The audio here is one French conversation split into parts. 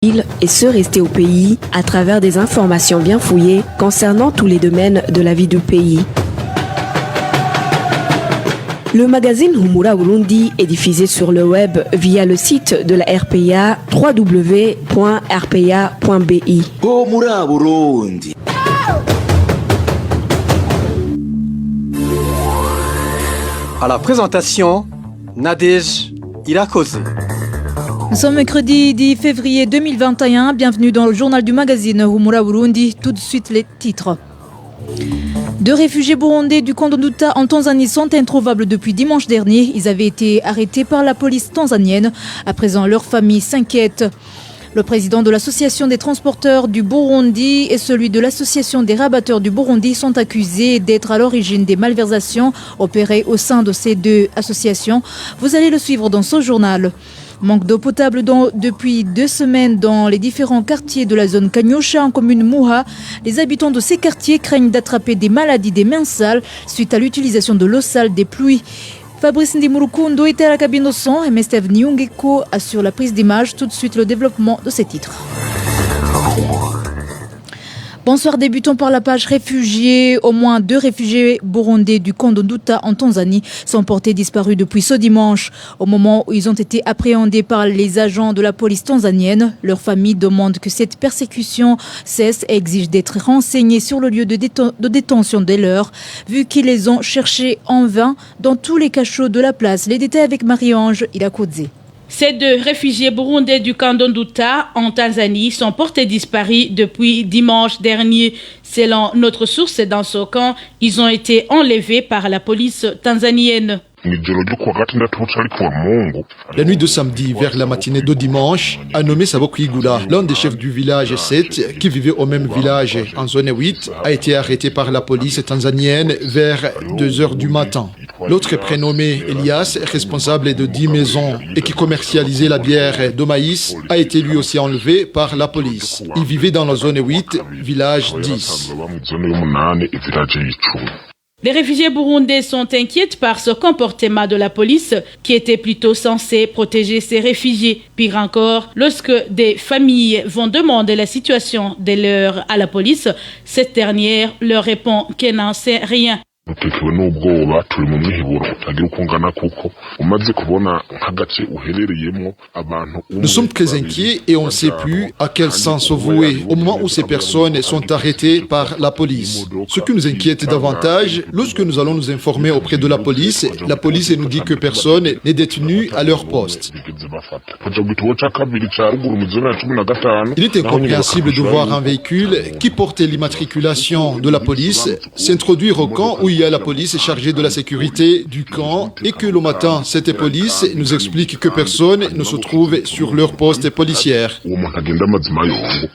et ceux restés au pays à travers des informations bien fouillées concernant tous les domaines de la vie du pays. Le magazine Humura Burundi est diffusé sur le web via le site de la RPA www.rpa.bi. Humura Burundi. À la présentation, Nadège Irakoze. Nous sommes mercredi 10 février 2021. Bienvenue dans le journal du magazine Humura Burundi. Tout de suite les titres. 2 réfugiés burundais du camp de Nduta en Tanzanie sont introuvables depuis dimanche dernier. Ils avaient été arrêtés par la police tanzanienne. À présent, leur famille s'inquiète. Le président de l'association des transporteurs du Burundi et celui de l'association des rabatteurs du Burundi sont accusés d'être à l'origine des malversations opérées au sein de ces 2 associations. Vous allez le suivre dans ce journal. Manque d'eau potable depuis 2 semaines dans les différents quartiers de la zone Kanyosha en commune Muha. Les habitants de ces quartiers craignent d'attraper des maladies des mains sales suite à l'utilisation de l'eau sale des pluies. Fabrice Ndimurukundo était à la cabine au son et Mestev Nyungeko assure la prise d'image. Tout de suite le développement de ces titres. Bonsoir, débutons par la page réfugiés. Au moins 2 réfugiés burundais du camp de Nduta en Tanzanie sont portés disparus depuis ce dimanche. Au moment où ils ont été appréhendés par les agents de la police tanzanienne, leur famille demande que cette persécution cesse et exige d'être renseignés sur le lieu de détention des leurs, vu qu'ils les ont cherchés en vain dans tous les cachots de la place. Les détails avec Marie-Ange Irakoze. Ces 2 réfugiés burundais du camp de Nduta en Tanzanie sont portés disparus depuis dimanche dernier. Selon notre source dans ce camp, ils ont été enlevés par la police tanzanienne. La nuit de samedi vers la matinée de dimanche, a nommé Sabok Igula, l'un des chefs du village 7, qui vivait au même village en zone 8, a été arrêté par la police tanzanienne vers 2h du matin. L'autre est prénommé Elias, responsable de 10 maisons et qui commercialisait la bière de maïs, a été lui aussi enlevé par la police. Il vivait dans la zone 8, village 10. Les réfugiés burundais sont inquiets par ce comportement de la police qui était plutôt censé protéger ces réfugiés. Pire encore, lorsque des familles vont demander la situation de leurs à la police, cette dernière leur répond qu'elle n'en sait rien. Nous sommes très inquiets et on ne sait plus à quel sens se vouer au moment où ces personnes sont arrêtées par la police. Ce qui nous inquiète davantage, lorsque nous allons nous informer auprès de la police nous dit que personne n'est détenu à leur poste. Il est incompréhensible de voir un véhicule qui portait l'immatriculation de la police s'introduire au camp où il y a la police chargée de la sécurité du camp et que le matin, cette police nous explique que personne ne se trouve sur leur poste policière.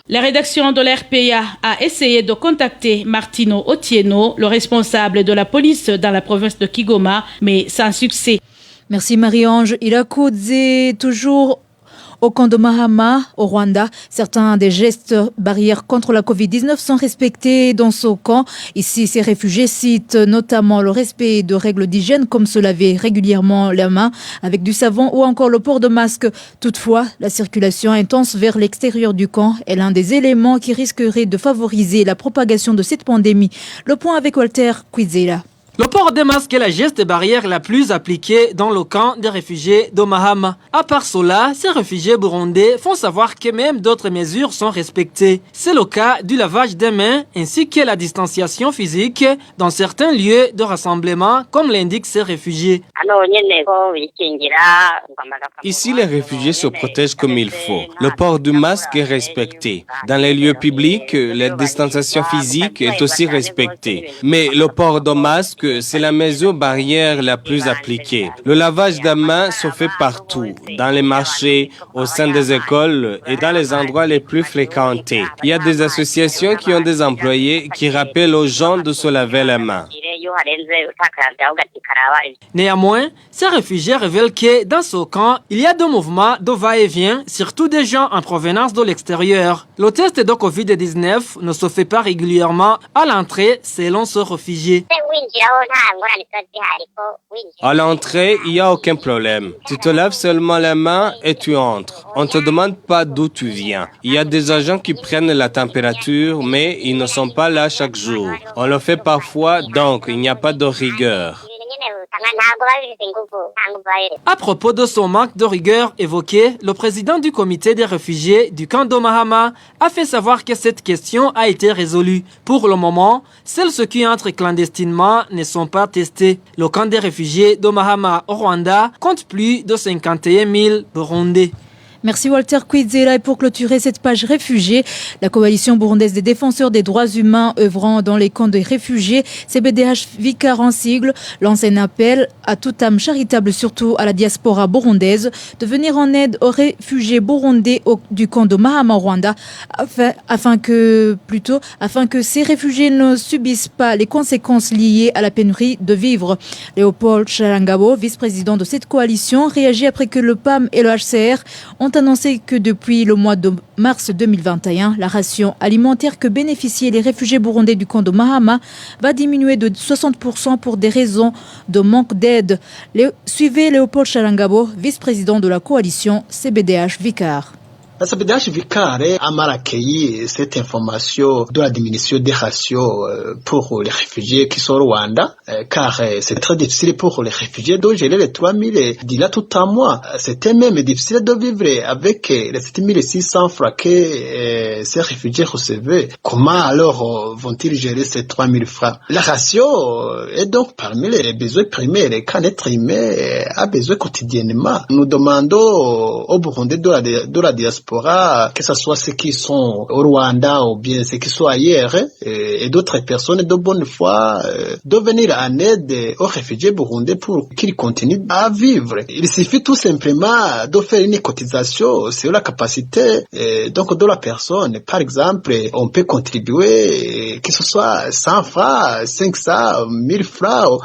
La rédaction de l'RPA a essayé de contacter Martino Otieno, le responsable de la police dans la province de Kigoma, mais sans succès. Merci Marie-Ange Irakoze, toujours au camp de Mahama, au Rwanda. Certains des gestes barrières contre la Covid-19 sont respectés dans ce camp. Ici, ces réfugiés citent notamment le respect de règles d'hygiène comme se laver régulièrement les mains avec du savon ou encore le port de masque. Toutefois, la circulation intense vers l'extérieur du camp est l'un des éléments qui risquerait de favoriser la propagation de cette pandémie. Le point avec Walter Kwizera. Le port des masques est la geste barrière la plus appliquée dans le camp des réfugiés de Mahama. À part cela, ces réfugiés burundais font savoir que même d'autres mesures sont respectées. C'est le cas du lavage des mains ainsi que la distanciation physique dans certains lieux de rassemblement, comme l'indiquent ces réfugiés. Ici, les réfugiés se protègent comme il faut. Le port du masque est respecté. Dans les lieux publics, la distanciation physique est aussi respectée. Mais le port de masque, c'est la mesure barrière la plus appliquée. Le lavage des mains se fait partout, dans les marchés, au sein des écoles et dans les endroits les plus fréquentés. Il y a des associations qui ont des employés qui rappellent aux gens de se laver les mains. Néanmoins, ces réfugiés révèlent que dans ce camp, il y a deux mouvements de va-et-vient, surtout des gens en provenance de l'extérieur. Le test de Covid-19 ne se fait pas régulièrement à l'entrée selon ce réfugié. À l'entrée, il n'y a aucun problème. Tu te laves seulement les mains et tu entres. On ne te demande pas d'où tu viens. Il y a des agents qui prennent la température, mais ils ne sont pas là chaque jour. On le fait parfois, donc il n'y a pas de rigueur. À propos de son manque de rigueur évoqué, le président du comité des réfugiés du camp de Mahama a fait savoir que cette question a été résolue. Pour le moment, seuls ceux qui entrent clandestinement ne sont pas testés. Le camp des réfugiés de Mahama au Rwanda compte plus de 51 000 Burundais. Merci Walter Kwizera. Et pour clôturer cette page réfugiés, la coalition burundaise des défenseurs des droits humains œuvrant dans les camps des réfugiés, CBDH Vicar en sigle, lance un appel à toute âme charitable, surtout à la diaspora burundaise, de venir en aide aux réfugiés burundais du camp de Mahama au Rwanda, afin que ces réfugiés ne subissent pas les conséquences liées à la pénurie de vivres. Léopold Charangabo, vice-président de cette coalition, réagit après que le PAM et le HCR ont annoncé que depuis le mois de mars 2021, la ration alimentaire que bénéficiaient les réfugiés burundais du camp de Mahama va diminuer de 60% pour des raisons de manque d'aide. Suivez Léopold Charangabo, vice-président de la coalition CBDH Vicar. La CBDH Vicar a mal accueilli cette information de la diminution des ratios pour les réfugiés qui sont au Rwanda, car c'est très difficile pour les réfugiés de gérer les 3000 là tout un mois. C'était même difficile de vivre avec les 7600 francs que ces réfugiés recevaient. Comment alors vont-ils gérer ces 3000 francs? La ratio est donc parmi les besoins primaires qu'un être humain a besoin quotidiennement. Nous demandons aux Burundais de la diaspora, que ce soit ceux qui sont au Rwanda ou bien ceux qui sont ailleurs, et d'autres personnes de bonne foi, de venir en aide aux réfugiés burundais pour qu'ils continuent à vivre. Il suffit tout simplement de faire une cotisation sur la capacité donc de la personne. Par exemple, on peut contribuer, que ce soit 100 francs, 500, 1000 francs,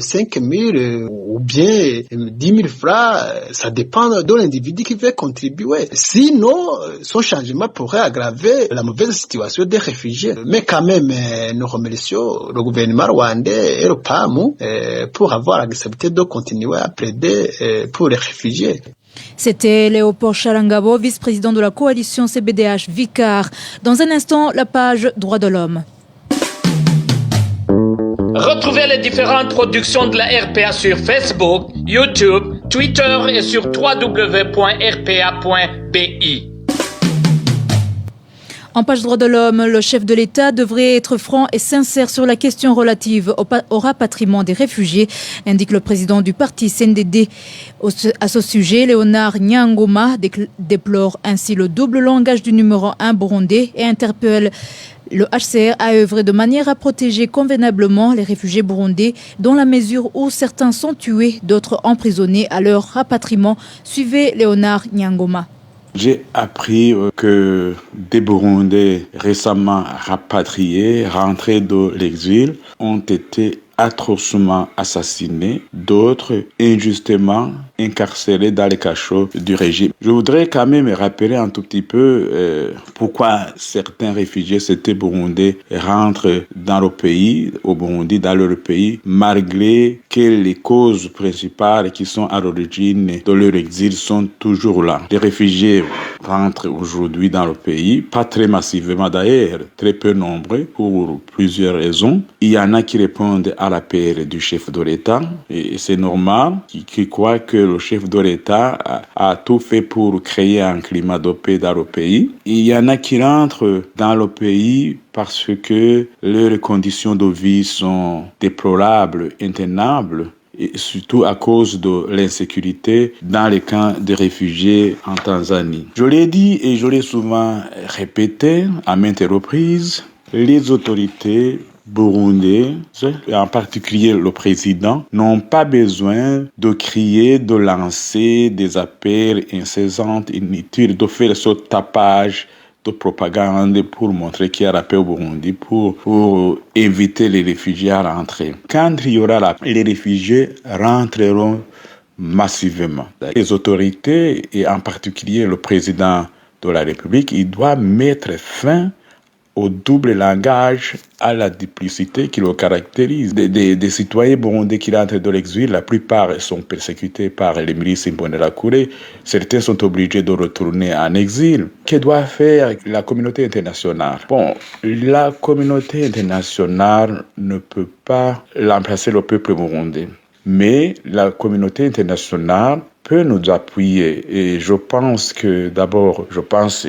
5000 ou bien 10 000 francs, ça dépend de l'individu qui veut contribuer. Sinon, son changement pourrait aggraver la mauvaise situation des réfugiés. Mais quand même, nous remercions le gouvernement rwandais et le PAM pour avoir l'accepté de continuer à plaider pour les réfugiés. C'était Léopold Charangabo, vice-président de la coalition CBDH Vicar. Dans un instant, la page Droits de l'homme. Retrouvez les différentes productions de la RPA sur Facebook, YouTube, Twitter et sur www.rpa.bi. En page droits de l'homme, le chef de l'État devrait être franc et sincère sur la question relative au rapatriement des réfugiés, indique le président du parti CNDD. À ce sujet, Léonard Nyangoma déplore ainsi le double langage du numéro 1 burundais et interpelle le HCR à œuvrer de manière à protéger convenablement les réfugiés burundais, dans la mesure où certains sont tués, d'autres emprisonnés à leur rapatriement. Suivez Léonard Nyangoma. J'ai appris que des Burundais récemment rapatriés, rentrés de l'exil, ont été atrocement assassinés, d'autres injustement incarcérés dans les cachots du régime. Je voudrais quand même rappeler un tout petit peu pourquoi certains réfugiés, c'était burundais, rentrent dans le pays, au Burundi, dans leur pays, malgré que les causes principales qui sont à l'origine de leur exil sont toujours là. Les réfugiés rentrent aujourd'hui dans le pays, pas très massivement d'ailleurs, très peu nombreux pour plusieurs raisons. Il y en a qui répondent à l'appel du chef de l'État et c'est normal, qui croit que le chef de l'État a tout fait pour créer un climat de paix dans le pays. Il y en a qui rentrent dans le pays parce que leurs conditions de vie sont déplorables, intenables, et surtout à cause de l'insécurité dans les camps de réfugiés en Tanzanie. Je l'ai dit et je l'ai souvent répété à maintes reprises, les autorités burundais, en particulier le président, n'ont pas besoin de crier, de lancer des appels incessants, inutiles, de faire ce tapage de propagande pour montrer qu'il y a la paix au Burundi, pour éviter les réfugiés à rentrer. Quand il y aura les réfugiés rentreront massivement. Les autorités, et en particulier le président de la République, il doit mettre fin au double langage, à la duplicité qui le caractérise. Des citoyens burundais qui rentrent de l'exil, la plupart sont persécutés par les milices Imbonerakure. Certains sont obligés de retourner en exil. Que doit faire la communauté internationale? La communauté internationale ne peut pas remplacer le peuple burundais. Mais la communauté internationale peut nous appuyer. Et je pense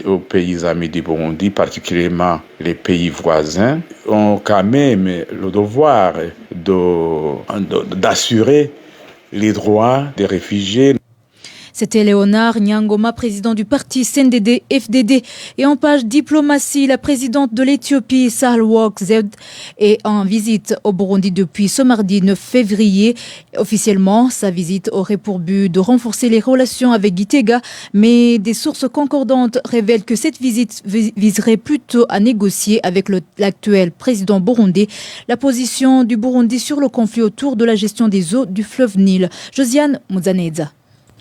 aux pays amis du Burundi, particulièrement les pays voisins, ont quand même le devoir d'assurer les droits des réfugiés. C'était Léonard Nyangoma, président du parti CNDD-FDD. Et en page diplomatie, la présidente de l'Éthiopie, Sahle-Work Zewde, est en visite au Burundi depuis ce mardi 9 février. Officiellement, sa visite aurait pour but de renforcer les relations avec Gitega, mais des sources concordantes révèlent que cette visite viserait plutôt à négocier avec l'actuel président burundais la position du Burundi sur le conflit autour de la gestion des eaux du fleuve Nil. Josiane Muzaneza.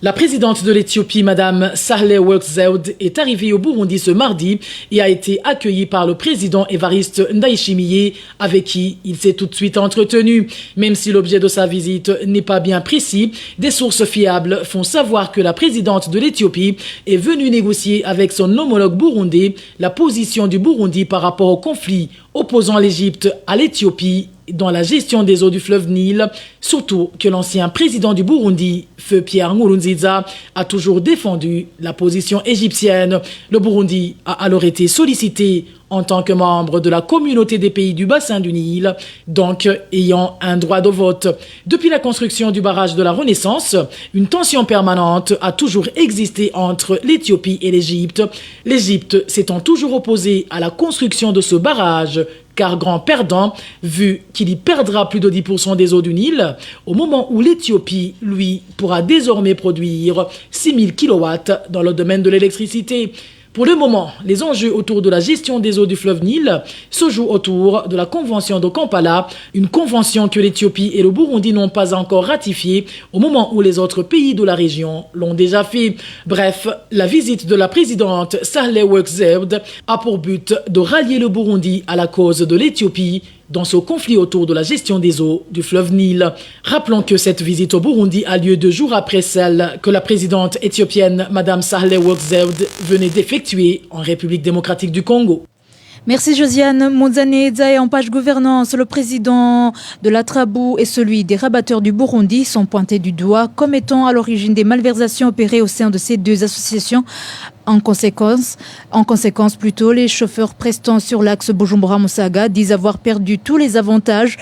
La présidente de l'Éthiopie, Madame Sahle-Work Zewde, est arrivée au Burundi ce mardi et a été accueillie par le président Évariste Ndayishimiye, avec qui il s'est tout de suite entretenu. Même si l'objet de sa visite n'est pas bien précis, des sources fiables font savoir que la présidente de l'Éthiopie est venue négocier avec son homologue burundais la position du Burundi par rapport au conflit opposant l'Égypte à l'Éthiopie dans la gestion des eaux du fleuve Nil, surtout que l'ancien président du Burundi, Feu Pierre Nkurunziza, a toujours défendu la position égyptienne. Le Burundi a alors été sollicité en tant que membre de la communauté des pays du bassin du Nil, donc ayant un droit de vote. Depuis la construction du barrage de la Renaissance, une tension permanente a toujours existé entre l'Éthiopie et l'Égypte. L'Égypte s'étant toujours opposée à la construction de ce barrage, car grand perdant, vu qu'il y perdra plus de 10% des eaux du Nil, au moment où l'Éthiopie, lui, pourra désormais produire 6000 kW dans le domaine de l'électricité. Pour le moment, les enjeux autour de la gestion des eaux du fleuve Nil se jouent autour de la convention de Kampala, une convention que l'Éthiopie et le Burundi n'ont pas encore ratifiée au moment où les autres pays de la région l'ont déjà fait. Bref, la visite de la présidente Sahle-Work Zewde a pour but de rallier le Burundi à la cause de l'Éthiopie dans ce conflit autour de la gestion des eaux du fleuve Nil. Rappelons que cette visite au Burundi a lieu 2 jours après celle que la présidente éthiopienne, Madame Sahle-Work Zewde, venait d'effectuer en République démocratique du Congo. Merci Josiane Muzaneza. Et en page gouvernance, le président de la Trabou et celui des rabatteurs du Burundi sont pointés du doigt comme étant à l'origine des malversations opérées au sein de ces deux associations. En conséquence, les chauffeurs prestant sur l'axe Bujumbura-Musaga disent avoir perdu tous les avantages.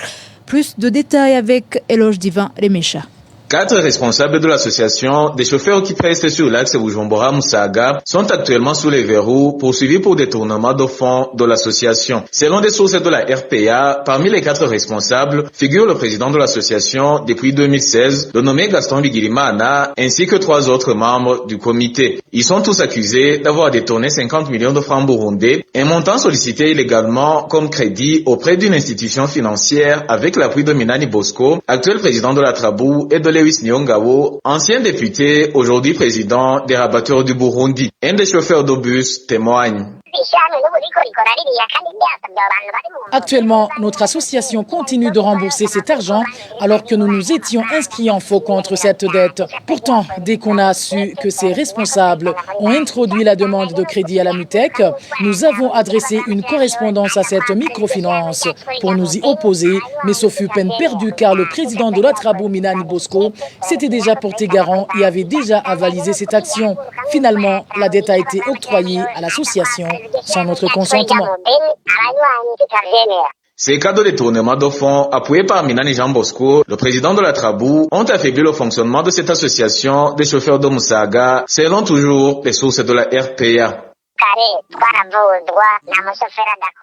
Plus de détails avec Eloge Divin Remesha. 4 responsables de l'association des chauffeurs qui prestent sur l'axe Bujumbura-Musaga sont actuellement sous les verrous poursuivis pour détournement de fonds de l'association. Selon des sources de la RPA, parmi les 4 responsables figure le président de l'association depuis 2016, le nommé Gaston Bigirimana, ainsi que 3 autres membres du comité. Ils sont tous accusés d'avoir détourné 50 millions de francs burundais, un montant sollicité illégalement comme crédit auprès d'une institution financière avec l'appui de Minani Bosco, actuel président de la Trabou, et de Lewis Nyongabo, ancien député, aujourd'hui président des rabatteurs du Burundi. Un des chauffeurs d'autobus témoigne. Actuellement, notre association continue de rembourser cet argent alors que nous nous étions inscrits en faux contre cette dette. Pourtant, dès qu'on a su que ces responsables ont introduit la demande de crédit à la MUTEC, nous avons adressé une correspondance à cette microfinance pour nous y opposer, mais ce fut peine perdue car le président de la Trabou, Minani Bosco, s'était déjà porté garant et avait déjà avalisé cette action. Finalement, la dette a été octroyée à l'association sans notre consentement. Ces cas de détournement de fonds appuyés par Minani Jean Bosco, le président de la Trabou, ont affaibli le fonctionnement de cette association des chauffeurs de Musaga, selon toujours les sources de la RPA.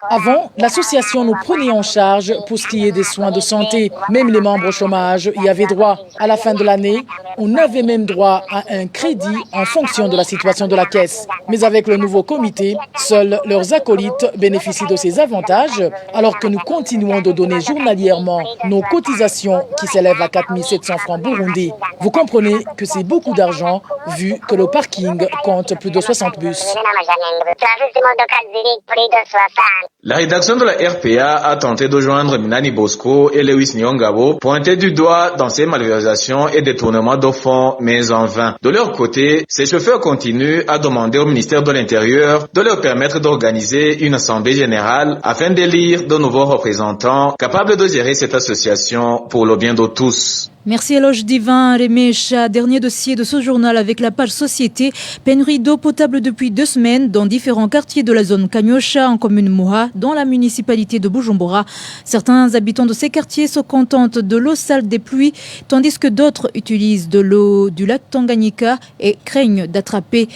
Avant, l'association nous prenait en charge pour ce qui est des soins de santé. Même les membres au chômage y avaient droit. À la fin de l'année, on avait même droit à un crédit en fonction de la situation de la caisse. Mais avec le nouveau comité, seuls leurs acolytes bénéficient de ces avantages, alors que nous continuons de donner journalièrement nos cotisations qui s'élèvent à 4 700 francs burundais. Vous comprenez que c'est beaucoup d'argent vu que le parking compte plus de 60 bus. La rédaction de la RPA a tenté de joindre Minani Bosco et Lewis Nyongabo, pointés du doigt dans ces malversations et détournements de fonds, mais en vain. De leur côté, ces chauffeurs continuent à demander au ministère de l'Intérieur de leur permettre d'organiser une assemblée générale afin d'élire de nouveaux représentants capables de gérer cette association pour le bien de tous. Merci Éloge Divin, Remecha. Dernier dossier de ce journal avec la page Société. Pénurie d'eau potable depuis 2 semaines dans différents quartiers de la zone Kanyosha en commune Moha, dans la municipalité de Bujumbura. Certains habitants de ces quartiers se contentent de l'eau sale des pluies, tandis que d'autres utilisent de l'eau du lac Tanganyika et craignent d'attraper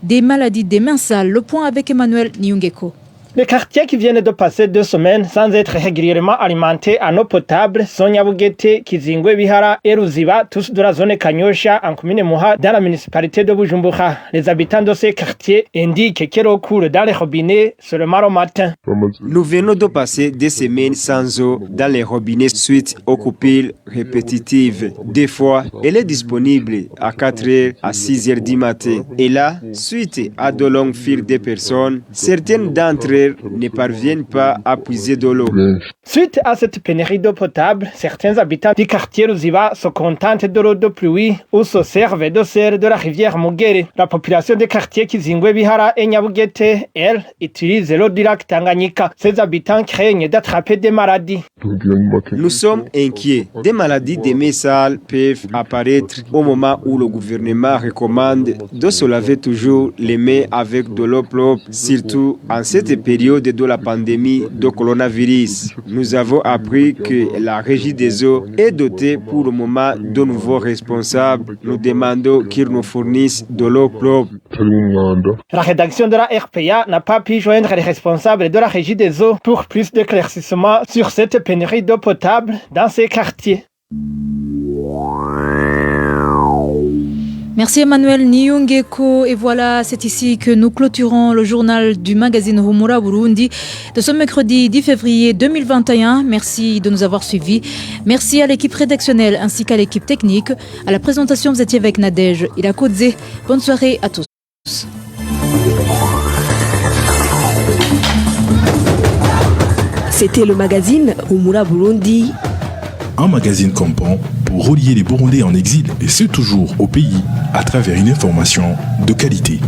des maladies des mains sales. Le point avec Emmanuel Niungeko. Les quartiers qui viennent de passer 2 semaines sans être régulièrement alimentés en eau potable sont Nyabugete, Kizingwe, Bihara et Ruziba, tous de la zone Kanyosha en commune Moha dans la municipalité de Bujumbura. Les habitants de ces quartiers indiquent que l'eau coule dans les robinets seulement au matin. Nous venons de passer 2 semaines sans eau dans les robinets suite aux coupures répétitives. Des fois, elle est disponible à 4h à 6h du matin. Et là, suite à de longues files de personnes, certaines d'entre elles ne parviennent pas à puiser de l'eau. Suite à cette pénurie d'eau potable, certains habitants du quartier Ruziba se contentent de l'eau de pluie ou se servent de celle de la rivière Mugere. La population des quartiers Kizingwe, Bihara et Nyabugete, elle, utilise l'eau du lac Tanganyika. Ces habitants craignent d'attraper des maladies. Nous sommes inquiets. Des maladies des mains sales peuvent apparaître au moment où le gouvernement recommande de se laver toujours les mains avec de l'eau propre, surtout en cette période de la pandémie de coronavirus. Nous avons appris que la régie des eaux est dotée pour le moment de nouveaux responsables. Nous demandons qu'ils nous fournissent de l'eau propre. La rédaction de la RPA n'a pas pu joindre les responsables de la régie des eaux pour plus d'éclaircissements sur cette pénurie d'eau potable dans ces quartiers. Merci Emmanuel Niungeko. Et voilà, c'est ici que nous clôturons le journal du magazine Humura Burundi de ce mercredi 10 février 2021. Merci de nous avoir suivis. Merci à l'équipe rédactionnelle ainsi qu'à l'équipe technique. À la présentation, vous étiez avec Nadège Irakodze. Bonne soirée à tous. C'était le magazine Humura Burundi. Un magazine campant pour relier les Burundais en exil et ceux toujours au pays à travers une information de qualité.